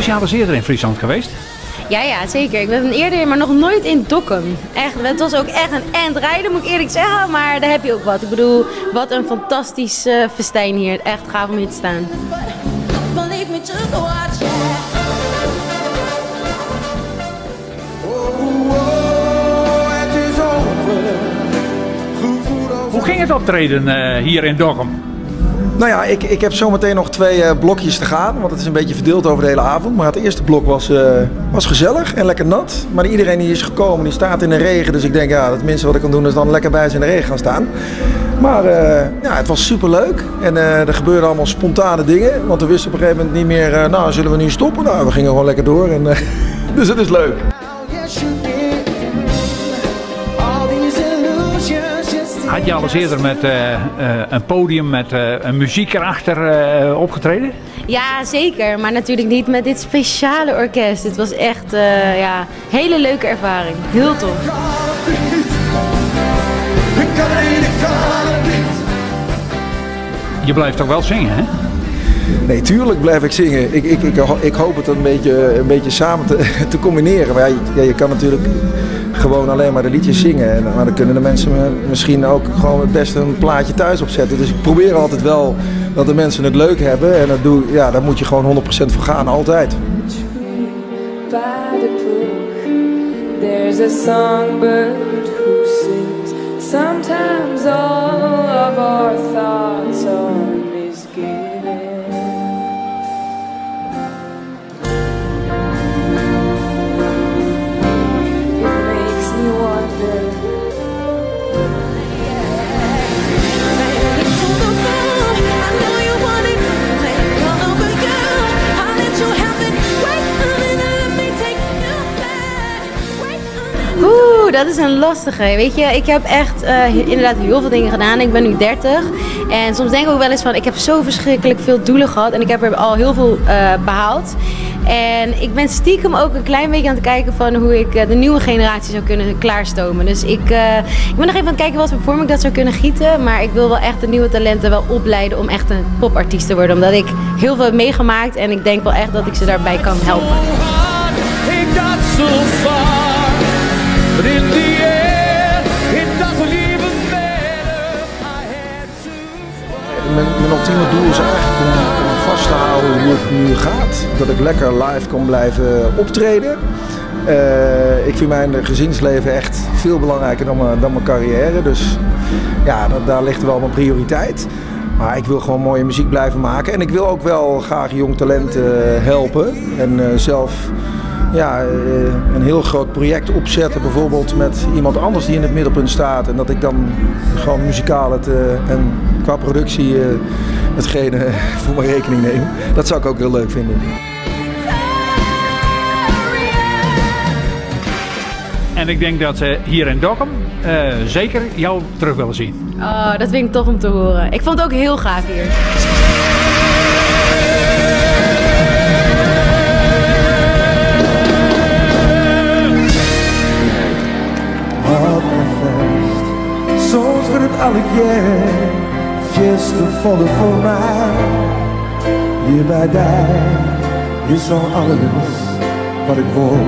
Was je al eens eerder in Friesland geweest? Ja, zeker. Ik ben eerder, maar nog nooit in Dokkum. Echt, het was ook echt een end rijden, moet ik eerlijk zeggen. Maar daar heb je ook wat. Ik bedoel, wat een fantastisch festijn hier. Echt gaaf om hier te staan. Hoe ging het optreden hier in Dokkum? Nou ja, ik heb zometeen nog 2 blokjes te gaan, want het is een beetje verdeeld over de hele avond. Maar het eerste blok was gezellig en lekker nat. Maar iedereen die is gekomen, die staat in de regen. Dus ik denk, ja, het minste wat ik kan doen is dan lekker bij ze in de regen gaan staan. Maar ja, het was superleuk en er gebeurden allemaal spontane dingen. Want we wisten op een gegeven moment niet meer, nou, zullen we nu stoppen? Nou, we gingen gewoon lekker door en dus het is leuk. Had je al eens eerder met een podium met een muziek erachter opgetreden? Ja, zeker. Maar natuurlijk niet met dit speciale orkest. Het was echt ja, hele leuke ervaring. Heel tof. Je blijft toch wel zingen, hè? Nee, tuurlijk blijf ik zingen. Ik hoop het een beetje samen te combineren. Maar ja, je kan natuurlijk gewoon alleen maar de liedjes zingen. Maar dan kunnen de mensen misschien ook gewoon het beste een plaatje thuis opzetten. Dus ik probeer altijd wel dat de mensen het leuk hebben. En daar moet je gewoon 100% voor gaan, altijd. There's a songbird who sings. Sometimes all of our thoughts are misgiven. It makes me wonder. Oeh, dat is een lastige. Weet je, ik heb echt inderdaad heel veel dingen gedaan. Ik ben nu 30 en soms denk ik ook wel eens van, ik heb zo verschrikkelijk veel doelen gehad en ik heb er al heel veel behaald. En ik ben stiekem ook een klein beetje aan het kijken van hoe ik de nieuwe generatie zou kunnen klaarstomen. Dus ik ben nog even aan het kijken wat voor vorm ik dat zou kunnen gieten. Maar ik wil wel echt de nieuwe talenten wel opleiden om echt een popartiest te worden. Omdat ik heel veel heb meegemaakt en ik denk wel echt dat ik ze daarbij kan helpen. Mijn ultieme doel is eigenlijk om vast te houden hoe het nu gaat. Dat ik lekker live kan blijven optreden. Ik vind mijn gezinsleven echt veel belangrijker dan mijn carrière. Dus ja, daar ligt wel mijn prioriteit. Maar ik wil gewoon mooie muziek blijven maken. En ik wil ook wel graag jong talent helpen. En zelf een heel groot project opzetten, bijvoorbeeld met iemand anders die in het middelpunt staat. En dat ik dan gewoon muzikaal en qua productie hetgene voor mijn rekening neem. Dat zou ik ook heel leuk vinden. En ik denk dat ze hier in Dokkum zeker jou terug willen zien. Oh, dat vind ik tof om te horen. Ik vond het ook heel gaaf hier. Soms wordt het elk jaar fiestevolle voor mij. Je bij daar is zo alles wat ik wil.